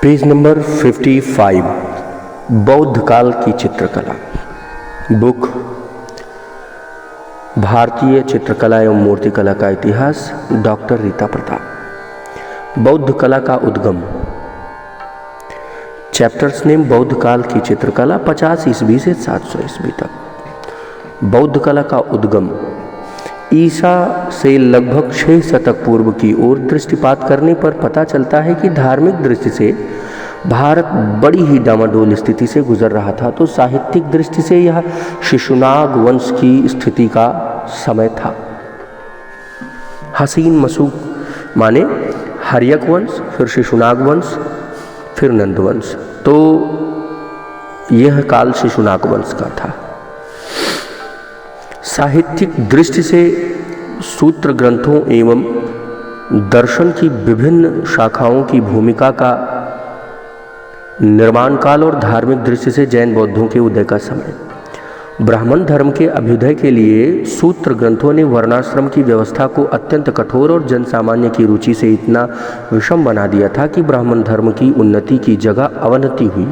Page number 55 बौद्ध काल की चित्रकला। बुक भारतीय चित्रकला एवं मूर्तिकला का इतिहास, डॉक्टर रीता प्रताप। बौद्ध कला का उद्गम। चैप्टर्स नेम बौद्ध काल की चित्रकला 50 ईस्वी से 700 ईस्वी तक। बौद्ध कला का उद्गम ईसा से लगभग 6 शतक पूर्व की ओर दृष्टिपात करने पर पता चलता है कि धार्मिक दृष्टि से भारत बड़ी ही डामाडोल स्थिति से गुजर रहा था, तो साहित्यिक दृष्टि से यह शिशुनाग वंश की स्थिति का समय था। हसीन मसूक माने हर्यक वंश, फिर शिशुनाग वंश, फिर नंद वंश, तो यह काल शिशुनाग वंश का था। साहित्यिक दृष्टि से सूत्र ग्रंथों एवं दर्शन की विभिन्न शाखाओं की भूमिका का निर्माण काल और धार्मिक दृष्टि से जैन बौद्धों के उदय का समय। ब्राह्मण धर्म के अभ्युदय के लिए सूत्र ग्रंथों ने वर्णाश्रम की व्यवस्था को अत्यंत कठोर और जनसामान्य की रुचि से इतना विषम बना दिया था कि ब्राह्मण धर्म की उन्नति की जगह अवनति हुई।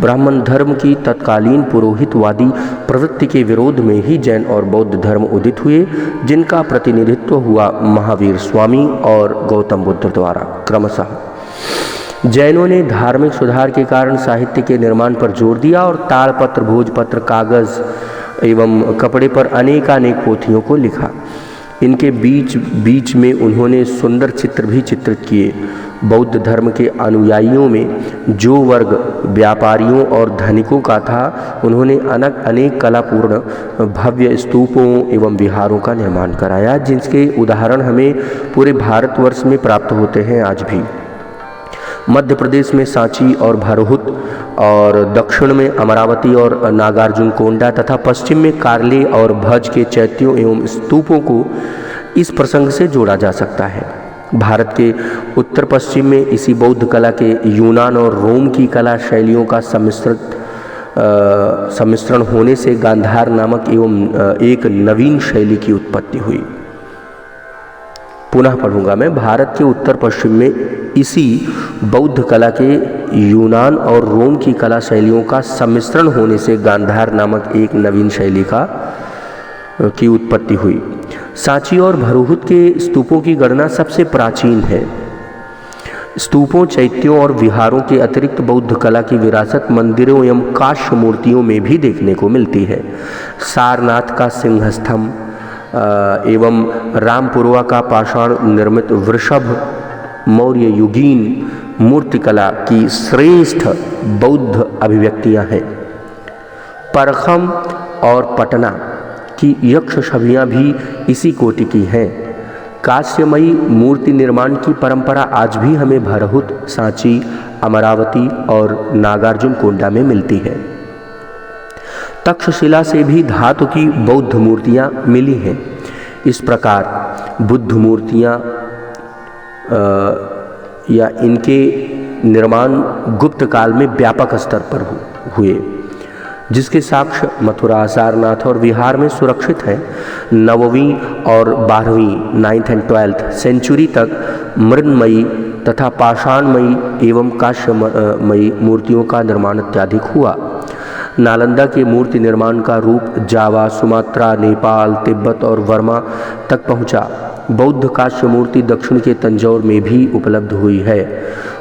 ब्राह्मण धर्म की तत्कालीन पुरोहितवादी प्रवृत्ति के विरोध में ही जैन और बौद्ध धर्म उदित हुए, जिनका प्रतिनिधित्व हुआ महावीर स्वामी और गौतम बुद्ध द्वारा क्रमशः। जैनों ने धार्मिक सुधार के कारण साहित्य के निर्माण पर जोर दिया और ताड़पत्र, भोजपत्र, कागज एवं कपड़े पर अनेकानेक पोथियों को लिखा। इनके बीच में उन्होंने सुंदर चित्र भी चित्रित किए। बौद्ध धर्म के अनुयायियों में जो वर्ग व्यापारियों और धनिकों का था, उन्होंने अनेक कलापूर्ण भव्य स्तूपों एवं विहारों का निर्माण कराया, जिनके उदाहरण हमें पूरे भारतवर्ष में प्राप्त होते हैं आज भी। मध्य प्रदेश में सांची और भरहुत, और दक्षिण में अमरावती और नागार्जुन कोंडा तथा पश्चिम में कार्ले और भज के चैत्यों एवं स्तूपों को इस प्रसंग से जोड़ा जा सकता है। भारत के उत्तर पश्चिम में इसी बौद्ध कला के यूनान और रोम की कला शैलियों का सम्मिश्रण होने से गांधार नामक एवं एक नवीन शैली की उत्पत्ति हुई। पुनः पढ़ूंगा मैं। भारत के उत्तर पश्चिम में इसी बौद्ध कला के यूनान और रोम की कला शैलियों का सम्मिश्रण होने से गांधार नामक एक नवीन शैली की उत्पत्ति हुई। सांची और भरहुत के स्तूपों की गणना सबसे प्राचीन है। स्तूपों, चैत्यों और विहारों के अतिरिक्त बौद्ध कला की विरासत मंदिरों एवं काष्ठ मूर्तियों में भी देखने को मिलती है। सारनाथ का सिंहस्तंभ एवं रामपुरवा का पाषाण निर्मित वृषभ मौर्य युगीन मूर्तिकला की श्रेष्ठ बौद्ध अभिव्यक्तियां हैं। परखम और पटना की यक्ष छवियां भी इसी कोटि की हैं। कांस्यमयी मूर्ति निर्माण की परंपरा आज भी हमें भरहुत, सांची, अमरावती और नागार्जुन कोंडा में मिलती है। तक्षशिला से भी धातु की बौद्ध मूर्तियां मिली हैं। इस प्रकार बुद्ध मूर्तियां या इनके निर्माण गुप्त काल में व्यापक स्तर पर हुए, जिसके साक्ष्य मथुरा, सारनाथ और विहार में सुरक्षित हैं। 9वीं और 12वीं 9th and 12th सेंचुरी तक मृन्मयी तथा पाषाणमयी एवं कांस्यमयी मूर्तियों का निर्माण अत्यधिक हुआ। नालंदा के मूर्ति निर्माण का रूप जावा, सुमात्रा, नेपाल, तिब्बत और वर्मा तक पहुंचा। बौद्ध कांस्य मूर्ति दक्षिण के तंजौर में भी उपलब्ध हुई है।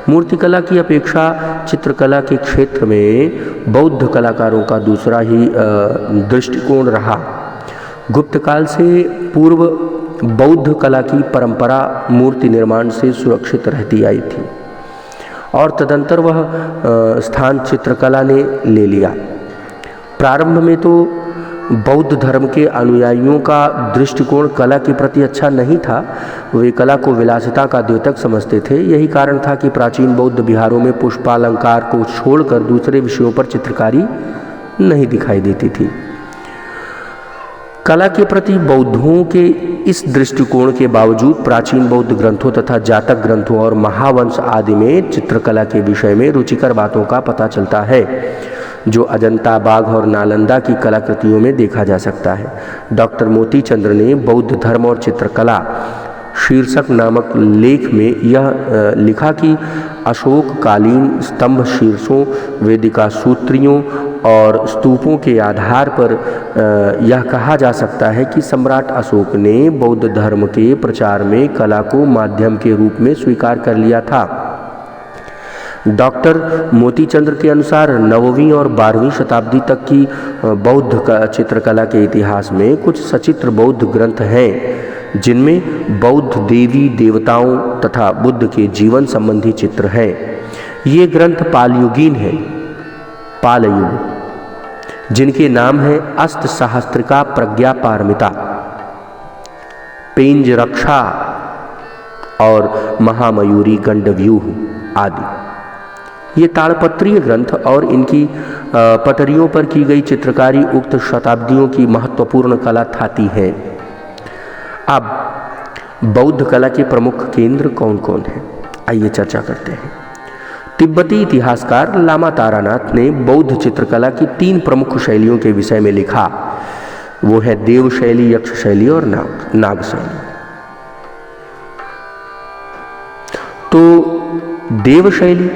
मूर्तिकला की अपेक्षा चित्रकला के क्षेत्र में बौद्ध कलाकारों का दूसरा ही दृष्टिकोण रहा। गुप्त काल से पूर्व बौद्ध कला की परंपरा मूर्ति निर्माण से सुरक्षित रहती आई थी और तदंतर वह स्थान चित्रकला ने ले लिया। प्रारंभ में तो बौद्ध धर्म के अनुयायियों का दृष्टिकोण कला के प्रति अच्छा नहीं था। वे कला को विलासिता का द्योतक समझते थे। यही कारण था कि प्राचीन बौद्ध विहारों में पुष्पालंकार को छोड़कर दूसरे विषयों पर चित्रकारी नहीं दिखाई देती थी। कला के प्रति बौद्धों के इस दृष्टिकोण के बावजूद प्राचीन बौद्ध ग्रंथों तथा जातक ग्रंथों और महावंश आदि में चित्रकला के विषय में रुचिकर बातों का पता चलता है, जो अजंता, बाघ और नालंदा की कलाकृतियों में देखा जा सकता है। डॉक्टर मोती चंद्र ने बौद्ध धर्म और चित्रकला शीर्षक नामक लेख में यह लिखा कि अशोक कालीन स्तंभ शीर्षों, वेदिका सूत्रियों और स्तूपों के आधार पर यह कहा जा सकता है कि सम्राट अशोक ने बौद्ध धर्म के प्रचार में कला को माध्यम के रूप में स्वीकार कर लिया था। डॉक्टर मोतीचंद्र के अनुसार 9वीं और 12वीं शताब्दी तक की बौद्ध चित्रकला के इतिहास में कुछ सचित्र बौद्ध ग्रंथ हैं जिनमें बौद्ध देवी देवताओं तथा बुद्ध के जीवन संबंधी चित्र हैं। ये ग्रंथ पालयुगीन हैं, पालयुग, जिनके नाम हैं अस्त सहस्त्रिका प्रज्ञा पारमिता, पेंज रक्षा और महामयूरी गंडव्यूह आदि। ये ताड़पत्रीय ग्रंथ और इनकी पटरियों पर की गई चित्रकारी उक्त शताब्दियों की महत्वपूर्ण कला थाती है। अब बौद्ध कला के प्रमुख केंद्र कौन कौन हैं, आइए चर्चा करते हैं। तिब्बती इतिहासकार लामा तारानाथ ने बौद्ध चित्रकला की 3 प्रमुख शैलियों के विषय में लिखा। वो है देव शैली, यक्ष शैली और नाग शैली। तो देव शैली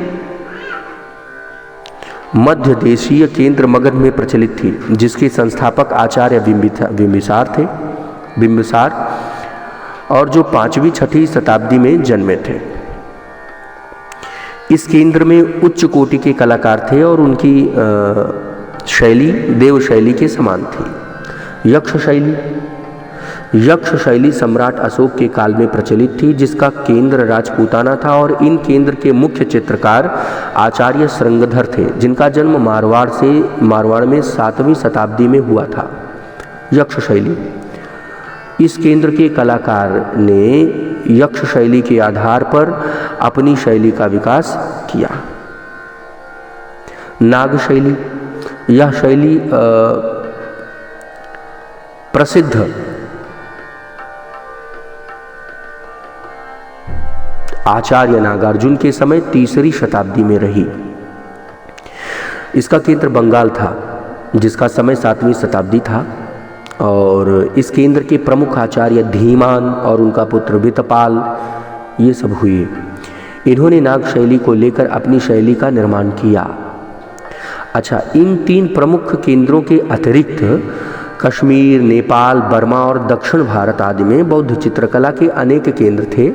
मध्य देशीय केंद्र मगध में प्रचलित थी, जिसके संस्थापक आचार्य बिंबिसार थे, और जो 5वीं-6वीं शताब्दी में जन्मे थे। इस केंद्र में उच्च कोटि के कलाकार थे और उनकी शैली देव शैली के समान थी। यक्ष शैली सम्राट अशोक के काल में प्रचलित थी, जिसका केंद्र राजपूताना था और इन केंद्र के मुख्य चित्रकार आचार्य श्रृंगधर थे, जिनका जन्म मारवाड़ में 7वीं शताब्दी में हुआ था। यक्ष शैली, इस केंद्र के कलाकार ने यक्ष शैली के आधार पर अपनी शैली का विकास किया। नाग शैली, यह शैली प्रसिद्ध आचार्य नागार्जुन के समय 3री शताब्दी में रही। इसका केंद्र बंगाल था, जिसका समय 7वीं शताब्दी था, और इस केंद्र के प्रमुख आचार्य धीमान और उनका पुत्र वितपाल ये सब हुए। इन्होंने नाग शैली को लेकर अपनी शैली का निर्माण किया। अच्छा, इन 3 प्रमुख केंद्रों के अतिरिक्त कश्मीर, नेपाल, बर्मा और दक्षिण भारत आदि में बौद्ध चित्रकला के अनेक केंद्र थे,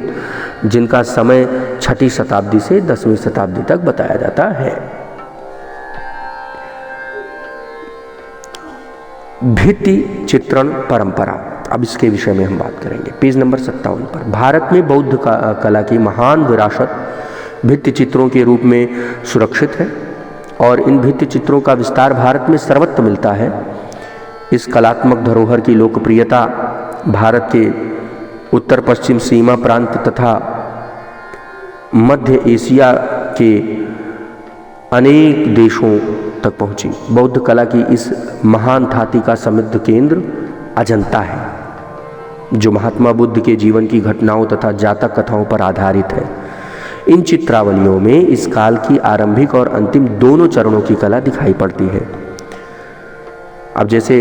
जिनका समय 6ठी शताब्दी से 10वीं शताब्दी तक बताया जाता है। भित्ति चित्रण परंपरा, अब इसके विषय में हम बात करेंगे। पेज नंबर 57 पर भारत में बौद्ध कला की महान विरासत भित्ति चित्रों के रूप में सुरक्षित है और इन भित्ति चित्रों का विस्तार भारत में सर्वत्र मिलता है। इस कलात्मक धरोहर की लोकप्रियता भारत के उत्तर पश्चिम सीमा प्रांत तथा मध्य एशिया के अनेक देशों तक पहुंची। बौद्ध कला की इस महान थाती का समृद्ध केंद्र अजंता है, जो महात्मा बुद्ध के जीवन की घटनाओं तथा जातक कथाओं पर आधारित है। इन चित्रावलियों में इस काल की आरंभिक और अंतिम दोनों चरणों की कला दिखाई पड़ती है। अब जैसे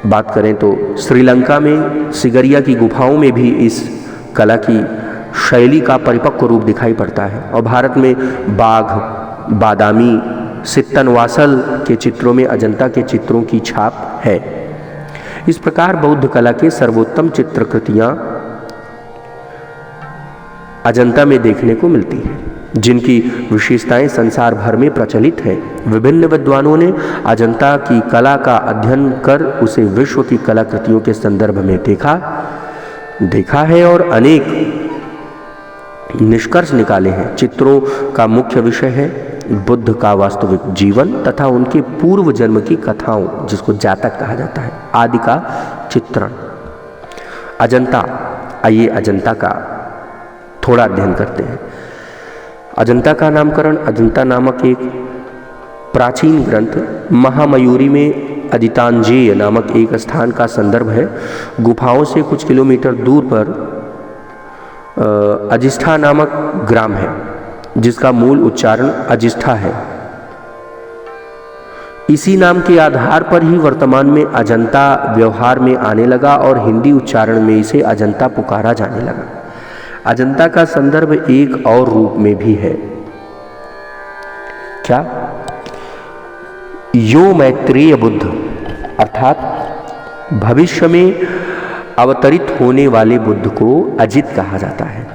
बात करें तो श्रीलंका में सिगरिया की गुफाओं में भी इस कला की शैली का परिपक्व रूप दिखाई पड़ता है, और भारत में बाघ, बादामी, सित्तनवासल के चित्रों में अजंता के चित्रों की छाप है। इस प्रकार बौद्ध कला के सर्वोत्तम चित्रकृतियां अजंता में देखने को मिलती हैं, जिनकी विशेषताएं संसार भर में प्रचलित हैं। विभिन्न विद्वानों ने अजंता की कला का अध्ययन कर उसे विश्व की कलाकृतियों के संदर्भ में देखा है और अनेक निष्कर्ष निकाले हैं। चित्रों का मुख्य विषय है बुद्ध का वास्तविक जीवन तथा उनके पूर्व जन्म की कथाओं, जिसको जातक कहा जाता है, आदि का चित्रण। अजंता, आइए अजंता का थोड़ा अध्ययन करते हैं। अजंता का नामकरण अजंता नामक एक प्राचीन ग्रंथ महामयूरी में अजितांजेय नामक एक स्थान का संदर्भ है। गुफाओं से कुछ किलोमीटर दूर पर अजिष्ठा नामक ग्राम है, जिसका मूल उच्चारण अजिष्ठा है। इसी नाम के आधार पर ही वर्तमान में अजंता व्यवहार में आने लगा और हिंदी उच्चारण में इसे अजंता पुकारा जाने लगा। अजंता का संदर्भ एक और रूप में भी है। क्या? यो मैत्रेय बुद्ध, अर्थात भविष्य में अवतरित होने वाले बुद्ध को अजित कहा जाता है।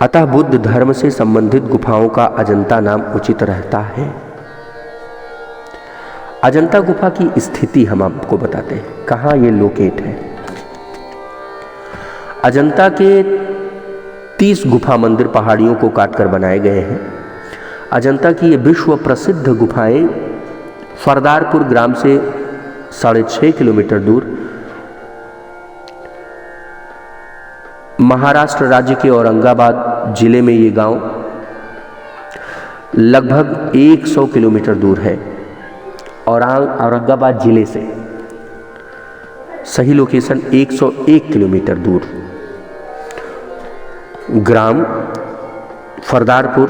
अतः बुद्ध धर्म से संबंधित गुफाओं का अजंता नाम उचित रहता है। अजंता गुफा की स्थिति हम आपको बताते हैं, कहाँ ये लोकेट है। अजंता के 30 गुफा मंदिर पहाड़ियों को काटकर बनाए गए हैं। अजंता की ये विश्व प्रसिद्ध गुफाएं फरदारपुर ग्राम से 6.5 किलोमीटर दूर महाराष्ट्र राज्य के औरंगाबाद जिले में ये गांव लगभग 100 किलोमीटर दूर है। और औरंगाबाद जिले से सही लोकेशन 101 किलोमीटर दूर ग्राम फरदारपुर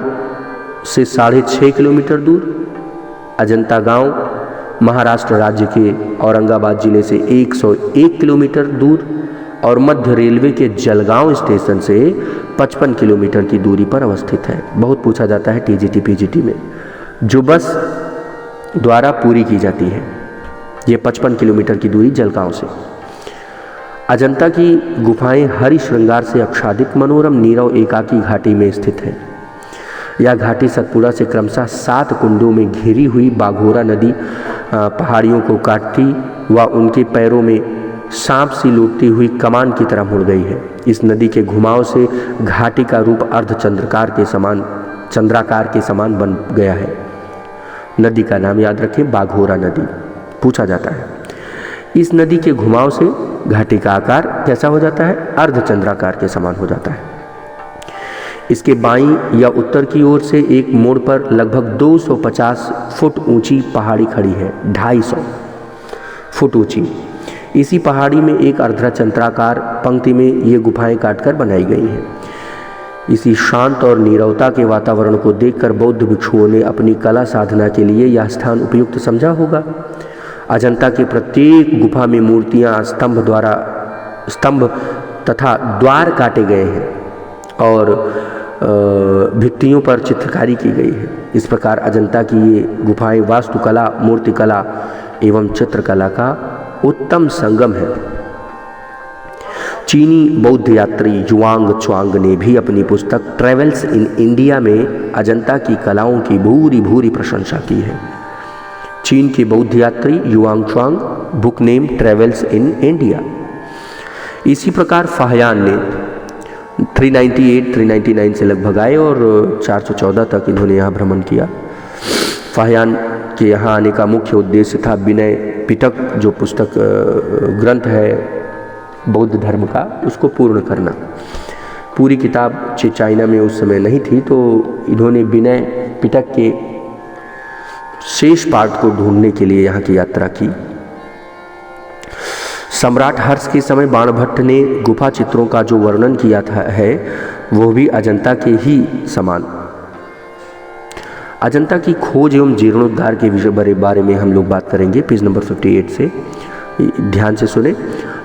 से 6.5 किलोमीटर दूर अजंता गांव महाराष्ट्र राज्य के औरंगाबाद जिले से 101 किलोमीटर दूर और मध्य रेलवे के जलगांव स्टेशन से 55 किलोमीटर की दूरी पर अवस्थित है। बहुत पूछा जाता है टीजीटी पीजीटी में, जो बस द्वारा पूरी की जाती है। ये 55 किलोमीटर की दूरी जलगांव से। अजंता की गुफाएं हरि श्रृंगार से आच्छादित मनोरम नीरव एकाकी घाटी में स्थित है। यह घाटी सतपुड़ा से क्रमशः 7 कुंडों में घिरी हुई बाघोरा नदी पहाड़ियों को काटती व उनके पैरों में सांप सी लूटती हुई कमान की तरह मुड़ गई है। इस नदी के घुमाव से घाटी का रूप अर्धचंद्राकार के समान बन गया है। नदी का नाम याद रखें, बाघोरा नदी पूछा जाता है। इस नदी के घुमाव से घाटी का आकार कैसा हो जाता है? अर्धचंद्राकार के समान हो जाता है। इसके बाईं या उत्तर की ओर से एक मोड़ पर लगभग 250 फुट ऊंची पहाड़ी खड़ी है, 250 फुट ऊंची। इसी पहाड़ी में एक अर्धचंद्राकार पंक्ति में ये गुफाएं काटकर बनाई गई हैं। इसी शांत और नीरवता के वातावरण को देखकर बौद्ध भिक्षुओं ने अपनी कला साधना के लिए यह स्थान उपयुक्त समझा होगा। अजंता के प्रत्येक गुफा में मूर्तियां, स्तंभ तथा द्वार काटे गए हैं और भित्तियों पर चित्रकारी की गई है। इस प्रकार अजंता की ये गुफाएं वास्तुकला, मूर्तिकला एवं चित्रकला का उत्तम संगम है। चीनी बौद्ध यात्री युआंग च्वांग ने भी अपनी पुस्तक ट्रेवल्स इन इंडिया में अजंता की कलाओं की भूरी भूरी प्रशंसा की है। चीन के बौद्ध यात्री Yuan Chwang, book name travels in India. इसी प्रकार फाहयान ने 398-399 से लगभग आए और 414 तक इन्होंने यहाँ भ्रमण किया। फाहयान के यहाँ आने का मुख्य उद्देश्य था विनय पिटक, जो पुस्तक ग्रंथ है बौद्ध धर्म का, उसको पूर्ण करना। पूरी किताब चाइना में उस समय नहीं थी, तो इन्होंने विनय पिटक के शेष पार्ट को ढूंढने के लिए यहाँ की यात्रा की। सम्राट हर्ष के समय बाणभट्ट ने गुफा चित्रों का जो वर्णन किया है वो भी अजंता के ही समान। अजंता की खोज एवं जीर्णोद्धार के विषय बारे में हम लोग बात करेंगे पेज नंबर 58 से। ध्यान से सुने।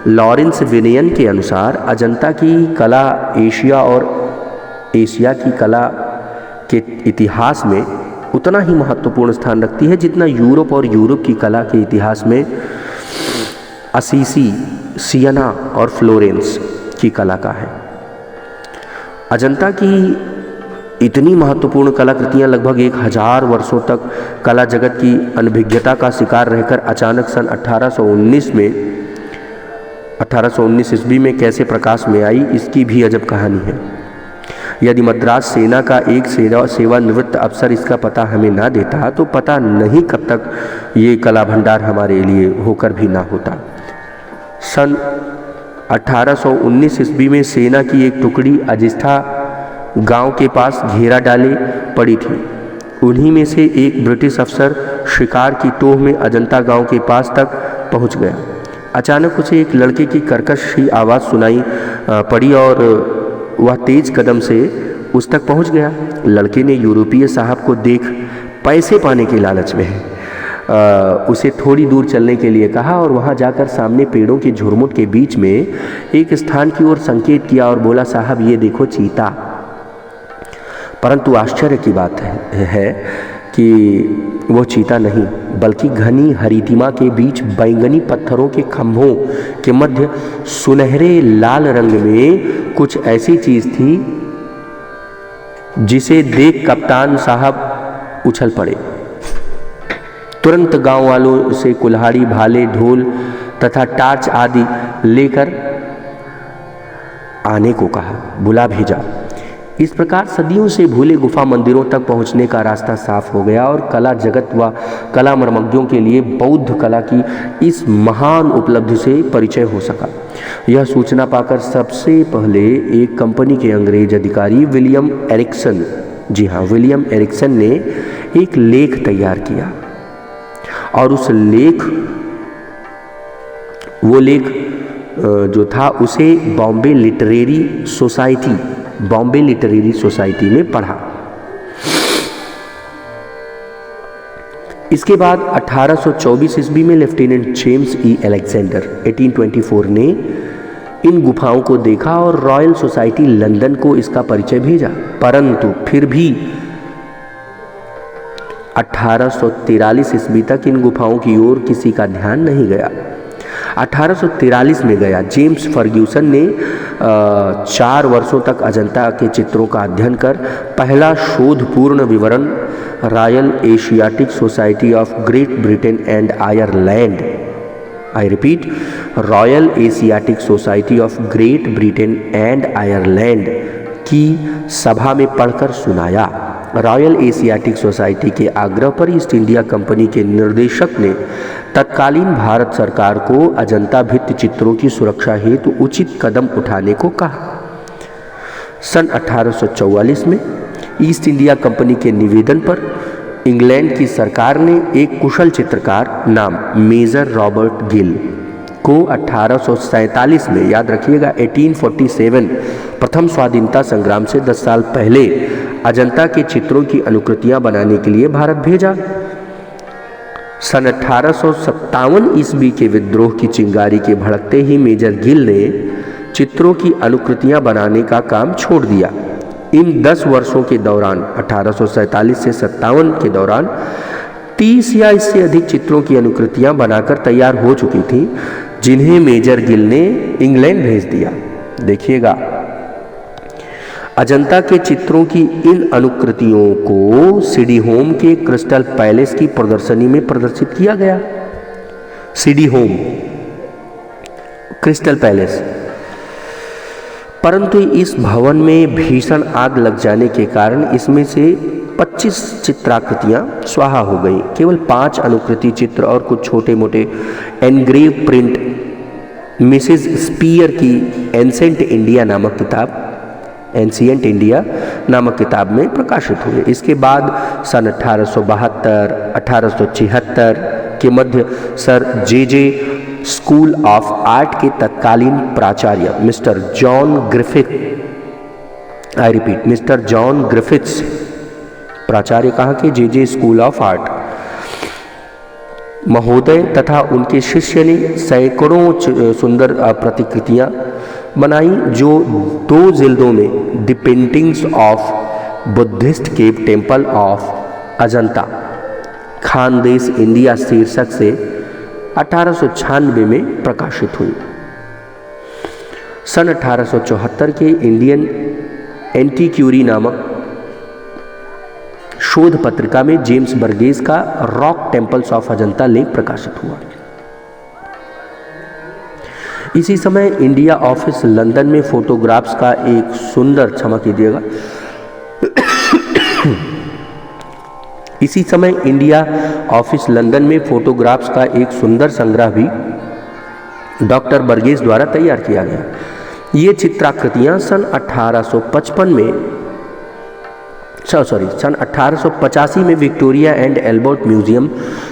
लॉरेंस विनयन के अनुसार अजंता की कला एशिया और एशिया की कला के इतिहास में उतना ही महत्वपूर्ण स्थान रखती है जितना यूरोप और यूरोप की कला के इतिहास में असीसी, सियना और फ्लोरेंस की कला का है। अजंता की इतनी महत्वपूर्ण कलाकृतियां लगभग 1000 वर्षों तक कला जगत की अनभिज्ञता का शिकार रहकर अचानक सन 1819 ईस्वी में कैसे प्रकाश में आई, इसकी भी अजब कहानी है। यदि मद्रास सेना का एक सेवानिवृत्त अफसर इसका पता हमें ना देता तो पता नहीं कब तक ये कला भंडार हमारे लिए होकर भी ना होता। सन 1819 ईस्वी में सेना की एक टुकड़ी अजिस्था गांव के पास घेरा डाले पड़ी थी। उन्हीं में से एक ब्रिटिश अफसर शिकार की टोह में अजंता गांव के पास तक पहुंच गया। अचानक उसे एक लड़के की कर्कश सी आवाज़ सुनाई पड़ी और वह तेज कदम से उस तक पहुंच गया। लड़के ने यूरोपीय साहब को देख पैसे पाने के लालच में उसे थोड़ी दूर चलने के लिए कहा और वहाँ जाकर सामने पेड़ों के झुरमुट के बीच में एक स्थान की ओर संकेत किया और बोला, साहब ये देखो चीता। परंतु आश्चर्य की बात है कि वो चीता नहीं, बल्कि घनी हरितिमा के बीच बैंगनी पत्थरों के खंभों के मध्य सुनहरे लाल रंग में कुछ ऐसी चीज थी जिसे देख कप्तान साहब उछल पड़े। तुरंत गांव वालों से कुल्हाड़ी, भाले, ढोल तथा टार्च आदि लेकर आने को कहा, बुला भेजा। इस प्रकार सदियों से भूले गुफा मंदिरों तक पहुंचने का रास्ता साफ हो गया और कला जगत व कला मर्मज्ञों के लिए बौद्ध कला की इस महान उपलब्धि से परिचय हो सका। यह सूचना पाकर सबसे पहले एक कंपनी के अंग्रेज अधिकारी विलियम एरिक्सन, जी हाँ विलियम एरिक्सन ने एक लेख तैयार किया और उस वो लेख जो था उसे बॉम्बे लिटरेरी सोसाइटी में पढ़ा। इसके बाद 1824 ईस्वी में लेफ्टिनेंट जेम्स ई अलेक्जेंडर 1824 ने इन गुफाओं को देखा और रॉयल सोसाइटी लंदन को इसका परिचय भेजा, परंतु फिर भी 1843 ईस्वी तक इन गुफाओं की ओर किसी का ध्यान नहीं गया। 1843 में गया। जेम्स फर्ग्यूसन ने 4 वर्षों तक अजंता के चित्रों का अध्ययन कर पहला शोधपूर्ण विवरण royal Asiatic society of great Britain and Ireland, I repeat, royal Asiatic society of great Britain and Ireland की सभा में पढ़कर सुनाया। रॉयल एशियाटिक सोसाइटी के आग्रह पर ईस्ट इंडिया कंपनी के निर्देशक ने तत्कालीन भारत सरकार को अजंता भित्ति चित्रों की सुरक्षा हेतु उचित कदम उठाने को कहा। सन 1844 में ईस्ट इंडिया कंपनी के निवेदन पर इंग्लैंड की सरकार ने एक कुशल चित्रकार नाम मेजर रॉबर्ट गिल को 1847 में, याद रखिएगा 1847, प्रथम स्वाधीनता संग्राम से 10 साल पहले अजंता के चित्रों की अनुकृतियां बनाने के लिए भारत भेजा। सन 1857 ईस्वी के विद्रोह की चिंगारी के भड़कते ही मेजर गिल ने चित्रों की अनुकृतियां बनाने का काम छोड़ दिया। इन 10 वर्षों के दौरान 1847 से 57 के दौरान 30 या इससे अधिक चित्रों की अनुकृतियां बनाकर तैयार हो चुकी थीं, जिन्हें मेजर गिल ने इंग्लैंड भेज दिया। देखिएगा, अजंता के चित्रों की इन अनुकृतियों को सिडी होम के क्रिस्टल पैलेस की प्रदर्शनी में प्रदर्शित किया गया। सिडी होम, क्रिस्टल पैलेस। परंतु इस भवन में भीषण आग लग जाने के कारण इसमें से 25 चित्राकृतियां स्वाहा हो गई। केवल 5 अनुकृति चित्र और कुछ छोटे मोटे एनग्रेव प्रिंट मिसेस स्पीयर की एंसेंट इंडिया नामक किताब में प्रकाशित हुए। इसके बाद सन 1872, 1876 के मध्य Sir J School of Art के तत्कालीन प्राचार्य mister John Griffith, I repeat mister John Griffiths, प्राचार्य कहाँ के, जे स्कूल ऑफ आर्ट महोदय तथा उनके शिष्य ने सैकड़ों सुंदर प्रतिकृतियां बनाई, जो 2 जिल्दों में the paintings of Buddhist cave temple of Ajanta, Khandesh India शीर्षक से 1896 में प्रकाशित हुई। सन 1874 के इंडियन एंटीक्यूरी नामक शोध पत्रिका में जेम्स बर्गेस का रॉक टेम्पल्स ऑफ अजंता लेख प्रकाशित हुआ। इसी समय इंडिया ऑफिस लंदन में फोटोग्राफ्स का एक सुंदर, क्षमा कीजिएगा, इसी समय इंडिया ऑफिस लंदन में फोटोग्राफ्स का एक सुंदर संग्रह भी डॉक्टर बर्गेस द्वारा तैयार किया गया। ये चित्राकृतियां सन 1885 में Victoria and Albert Museum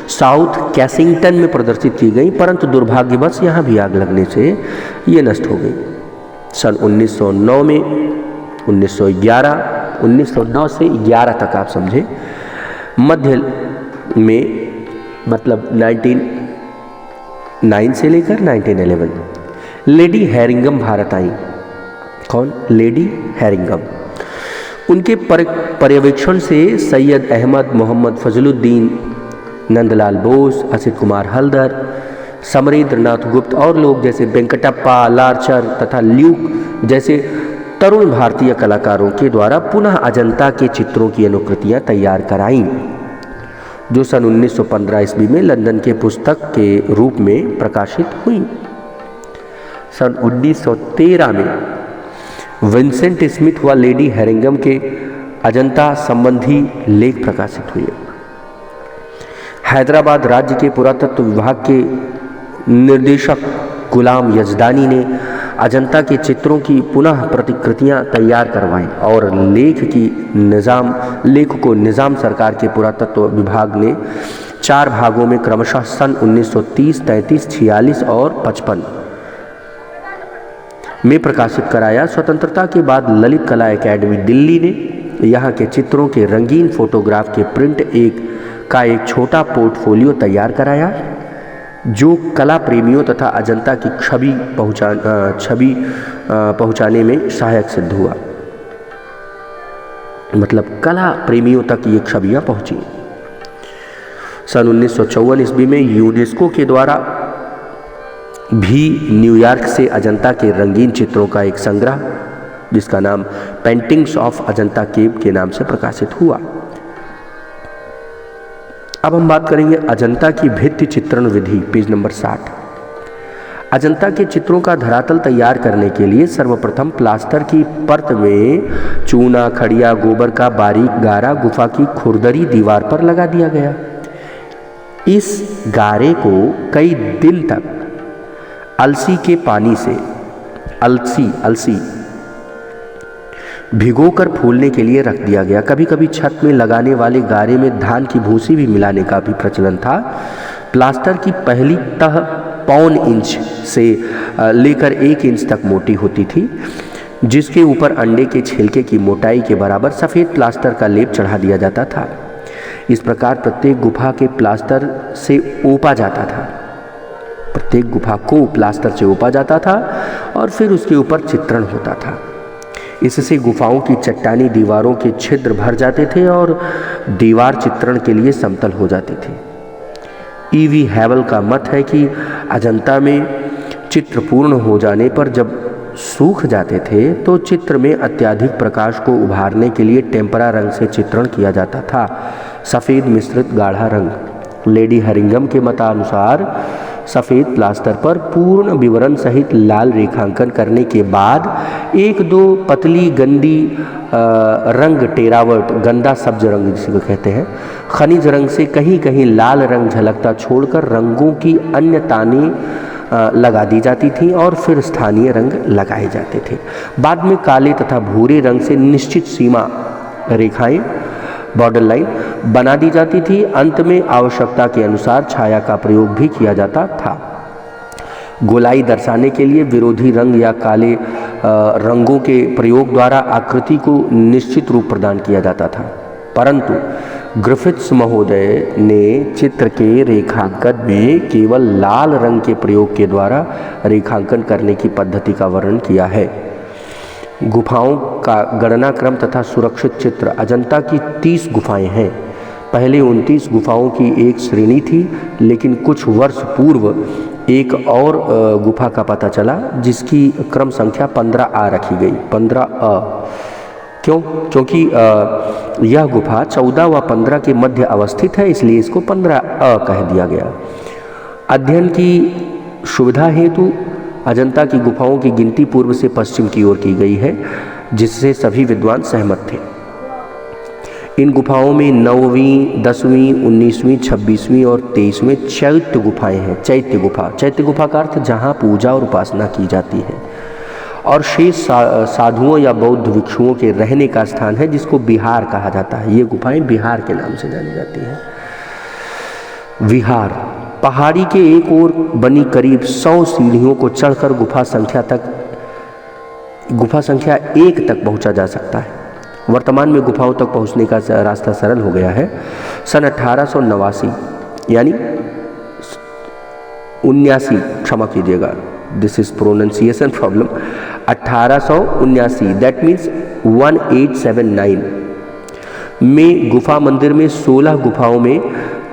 South Kensington में प्रदर्शित की गई, परंतु दुर्भाग्यवश यहाँ भी आग लगने से ये नष्ट हो गई। सन 1909 में 1909 से 11 तक आप समझे, मध्य में मतलब 1909 से लेकर 1911। लेडी हैरिंगम भारत आई। कौन? लेडी हैरिंगम। उनके पर्यवेक्षण से सैयद अहमद मोहम्मद फजलुद्दीन, नंदलाल बोस, असित कुमार हल्दर, समरेंद्रनाथ गुप्त और लोग जैसे वेंकटप्पा, लार्चर तथा ल्यूक जैसे तरुण भारतीय कलाकारों के द्वारा पुनः अजंता के चित्रों की अनुकृतियां तैयार कराईं, जो सन 1915 ईस्वी में लंदन के पुस्तक के रूप में प्रकाशित हुई। सन 1913 में विंसेंट स्मिथ व लेडी हैरिंगम के अजंता संबंधी लेख प्रकाशित हुए। हैदराबाद राज्य के पुरातत्व विभाग के निर्देशक गुलाम यजदानी ने अजंता के चित्रों की पुनः प्रतिकृतियां तैयार करवाईं और लेख को निज़ाम सरकार के पुरातत्व विभाग ने 4 भागों में क्रमशः सन 1930, 33, 46 और 55 में प्रकाशित कराया। स्वतंत्रता के बाद ललित कला एकेडमी दिल्ली ने यहाँ के चित्रों के रंगीन फोटोग्राफ के प्रिंट का एक छोटा पोर्टफोलियो तैयार कराया, जो कला प्रेमियों तथा अजंता की छवि पहुँचाने में सहायक सिद्ध हुआ। मतलब कला प्रेमियों तक ये छवियाँ पहुँची। सन 1954 ईस्वी में यूनेस्को के द्वारा भी न्यूयॉर्क से अजंता के रंगीन चित्रों का एक संग्रह, जिसका नाम पेंटिंग्स ऑफ अजंता केव के नाम से प्रकाशित हुआ। अब हम बात करेंगे अजंता की भित्ति चित्रण विधि, पेज नंबर 60। अजंता के चित्रों का धरातल तैयार करने के लिए सर्वप्रथम प्लास्टर की परत में चूना, खड़िया, गोबर का बारीक गारा गुफा की खुरदरी दीवार पर लगा दिया गया। इस गारे को कई दिन तक अलसी के पानी से अलसी भिगोकर फूलने के लिए रख दिया गया। कभी कभी छत में लगाने वाले गारे में धान की भूसी भी मिलाने का भी प्रचलन था। प्लास्टर की पहली तह 1.25 इंच से लेकर 1 इंच तक मोटी होती थी, जिसके ऊपर अंडे के छिलके की मोटाई के बराबर सफ़ेद प्लास्टर का लेप चढ़ा दिया जाता था। इस प्रकार प्रत्येक गुफा के प्लास्टर से ओपा जाता था। प्रत्येक गुफा को प्लास्टर से ओपा जाता था और फिर उसके ऊपर चित्रण होता था। इससे गुफाओं की चट्टानी दीवारों के छिद्र भर जाते थे और दीवार चित्रण के लिए समतल हो जाती थी। ईवी हैवल का मत है कि अजंता में चित्र पूर्ण हो जाने पर जब सूख जाते थे तो चित्र में अत्यधिक प्रकाश को उभारने के लिए टेम्परा रंग से चित्रण किया जाता था, सफ़ेद मिश्रित गाढ़ा रंग। लेडी हैरिंगम के मतानुसार सफ़ेद प्लास्टर पर पूर्ण विवरण सहित लाल रेखांकन करने के बाद 1-2 पतली गंदी रंग टेरावट, गंदा सब्ज रंग जिसे कहते हैं, खनिज रंग से कहीं कहीं लाल रंग झलकता छोड़कर रंगों की अन्य तानें लगा दी जाती थीं और फिर स्थानीय रंग लगाए जाते थे। बाद में काले तथा भूरे रंग से निश्चित सीमा रेखाएं, बॉर्डर लाइन बना दी जाती थी। अंत में आवश्यकता के अनुसार छाया का प्रयोग भी किया जाता था। गोलाई दर्शाने के लिए विरोधी रंग या काले रंगों के प्रयोग द्वारा आकृति को निश्चित रूप प्रदान किया जाता था, परंतु ग्रिफिथ्स महोदय ने चित्र के रेखांकन में केवल लाल रंग के प्रयोग के द्वारा रेखांकन करने की पद्धति का वर्णन किया है। गुफाओं का गणना क्रम तथा सुरक्षित चित्र। अजंता की 30 गुफाएं हैं। पहले 29 गुफाओं की एक श्रेणी थी, लेकिन कुछ वर्ष पूर्व एक और गुफा का पता चला जिसकी क्रम संख्या 15A रखी गई। 15A क्यों? क्योंकि यह गुफा 14 व 15 के मध्य अवस्थित है, इसलिए इसको 15A कह दिया गया। अध्ययन की सुविधा हेतु अजंता की गुफाओं की गिनती पूर्व से पश्चिम की ओर की गई है, जिससे सभी विद्वान सहमत थे। इन गुफाओं में 9वीं, 10वीं, 19वीं, 26वीं और 23वीं चैत्य गुफाएं हैं। चैत्य गुफा का अर्थ जहाँ पूजा और उपासना की जाती है, और शेष साधुओं या बौद्ध भिक्षुओं के रहने का स्थान है, जिसको विहार कहा जाता है। ये गुफाएं विहार के नाम से जानी जाती हैं। विहार पहाड़ी के एक ओर बनी करीब 100 सीढ़ियों को चढ़कर गुफा संख्या 1 तक पहुंचा जा सकता है। वर्तमान में गुफाओं तक पहुंचने का रास्ता सरल हो गया है। सन 1889 यानी 79, क्षमा कीजिएगा, this is pronunciation problem, 1879, that means 1879 में गुफा मंदिर में 16 गुफाओं में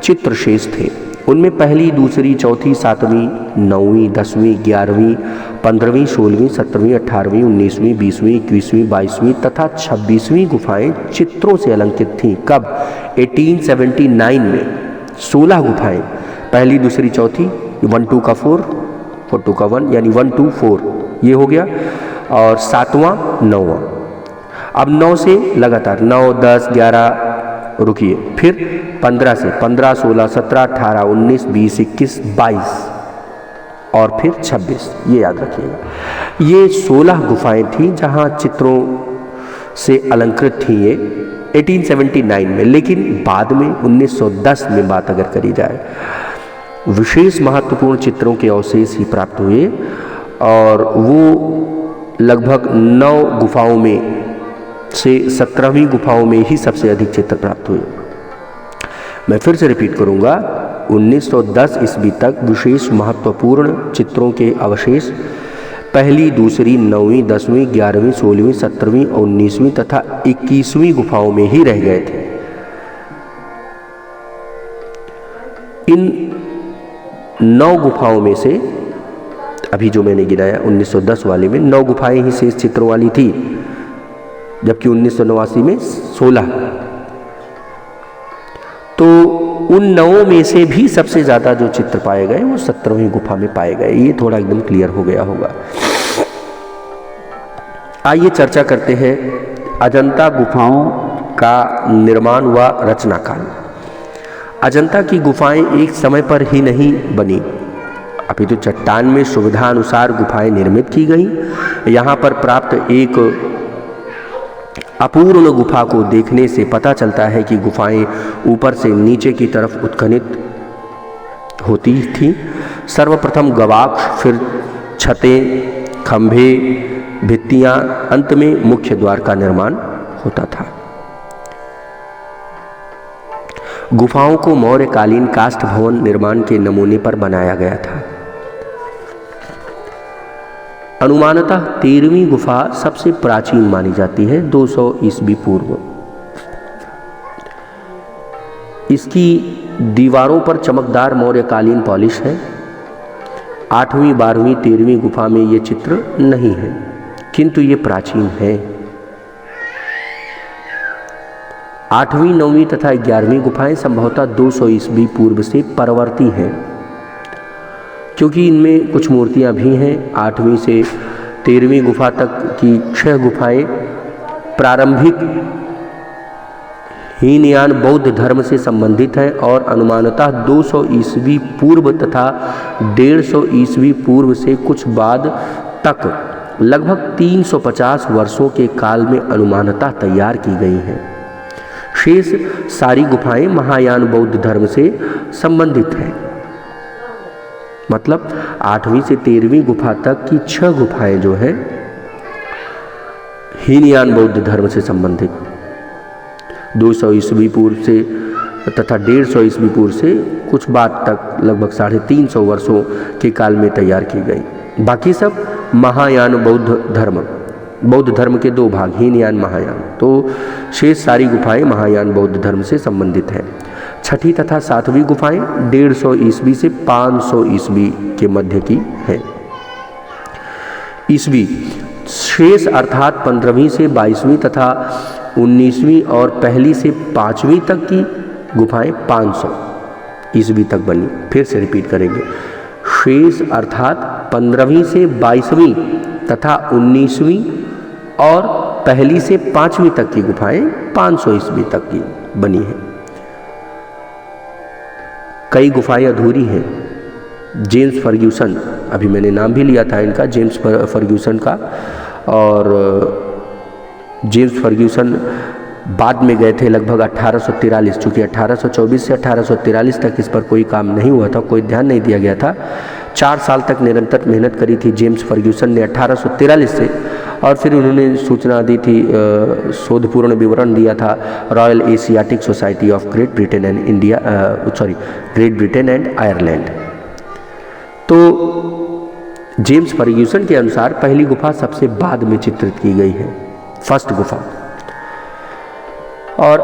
चित्र शेष थे। उनमें पहली, दूसरी, चौथी, 7वीं, 9वीं, 10वीं, 11वीं, 15वीं, 16वीं, 17वीं, 18वीं, 19वीं, 20वीं, 21वीं, 22वीं तथा 26वीं गुफाएं चित्रों से अलंकृत थीं। कब? 1879 में 16 गुफाएं, पहली, दूसरी, चौथी, 1 2 का 4, 4 2 का 1, यानी 1 2 4 ये हो गया, और 7वां 9वां। अब 9 से लगातार 9 10 11, रुकिए, फिर 15 से 15 16 17 18 19 20 21 22 और फिर 26, ये याद रखिएगा। ये 16 गुफाएं थी जहां चित्रों से अलंकृत थी ये 1879 में। लेकिन बाद में 1910 में बात अगर करी जाए, विशेष महत्वपूर्ण चित्रों के अवशेष ही प्राप्त हुए और वो लगभग 9 गुफाओं में से 17वीं गुफाओं में ही सबसे अधिक चित्र प्राप्त हुए। मैं फिर से रिपीट करूंगा, 1910 ईस्वी तक विशेष महत्वपूर्ण चित्रों के अवशेष पहली, दूसरी, 9वीं, 10वीं, 11वीं, 16वीं, 17वीं और 19वीं तथा 21वीं गुफाओं में ही रह गए थे। इन 9 गुफाओं में से अभी जो मैंने गिनाया 1910 वाले में 9 गुफाएं ही शेष चित्रों वाली थी, जबकि 1989 में 16। तो उन 9 में से भी सबसे ज़्यादा जो चित्र पाए गए वो 17वीं गुफा में पाए गए। ये थोड़ा एकदम क्लियर हो गया होगा। आइए चर्चा करते हैं अजंता गुफाओं का निर्माण व रचना काल। अजंता की गुफाएं एक समय पर ही नहीं बनी, अपितु चट्टान में सुविधा अनुसार गुफाएं निर्मित की गई। यहाँ पर प्राप्त एक अपूर्ण गुफा को देखने से पता चलता है कि गुफाएं ऊपर से नीचे की तरफ उत्खनित होती थीं। सर्वप्रथम गवाक्ष, फिर छतें, खंभे, भित्तियां, अंत में मुख्य द्वार का निर्माण होता था। गुफाओं को मौर्यकालीन काष्ठ भवन निर्माण के नमूने पर बनाया गया था। अनुमानतः 13वीं गुफा सबसे प्राचीन मानी जाती है, 200 ईस्वी पूर्व। इसकी दीवारों पर चमकदार मौर्यकालीन पॉलिश है। 8वीं, 12वीं, 13वीं गुफा में ये चित्र नहीं है, किंतु ये प्राचीन है। 8वीं, 9वीं तथा 11वीं गुफाएं संभवतः 200 ईस्वी पूर्व से परवर्ती हैं, क्योंकि इनमें कुछ मूर्तियां भी हैं। 8वीं से 13वीं गुफा तक की 6 गुफाएं प्रारंभिक हीनयान बौद्ध धर्म से संबंधित हैं और अनुमानतः 200 ईस्वी पूर्व तथा 150 ईस्वी पूर्व से कुछ बाद तक लगभग 350 वर्षों के काल में अनुमानतः तैयार की गई हैं। शेष सारी गुफाएं महायान बौद्ध धर्म से संबंधित हैं। मतलब 8वीं से 13वीं गुफा तक की 6 गुफाएं जो हैं हीनयान बौद्ध धर्म से संबंधित, 200 ईस्वी पूर्व से तथा 150 ईस्वी पूर्व से कुछ बाद तक लगभग 350 वर्षों के काल में तैयार की गई। बाकी सब महायान बौद्ध धर्म के 2 भाग, हीनयान, महायान। तो शेष सारी गुफाएं महायान बौद्ध धर्म से संबंधित हैं। छठी तथा 7वीं गुफाएं 150 ईस्वी से 500 ईस्वी के मध्य की हैं। ईस्वी शेष अर्थात 15वीं से 22वीं तथा 19वीं और पहली से 5वीं तक की गुफाएं 500 ईस्वी तक बनी। फिर से रिपीट करेंगे, शेष अर्थात 15वीं से 22वीं तथा 19वीं और पहली से 5वीं तक की गुफाएं 500 ईस्वी तक की बनी हैं। कई गुफाएं अधूरी हैं। जेम्स फर्ग्यूसन, अभी मैंने नाम भी लिया था इनका, जेम्स फर्ग्यूसन का, और जेम्स फर्ग्यूसन बाद में गए थे लगभग 1843, चूँकि 1824 से 1843 तक इस पर कोई काम नहीं हुआ था, कोई ध्यान नहीं दिया गया था। 4 साल तक निरंतर मेहनत करी थी जेम्स फर्ग्यूसन ने 1843 से, और फिर उन्होंने सूचना दी थी, शोधपूर्ण विवरण दिया था royal Asiatic society of great Britain and India, great Britain and Ireland. तो जेम्स फर्ग्यूसन के अनुसार पहली गुफा सबसे बाद में चित्रित की गई है, फर्स्ट गुफा। और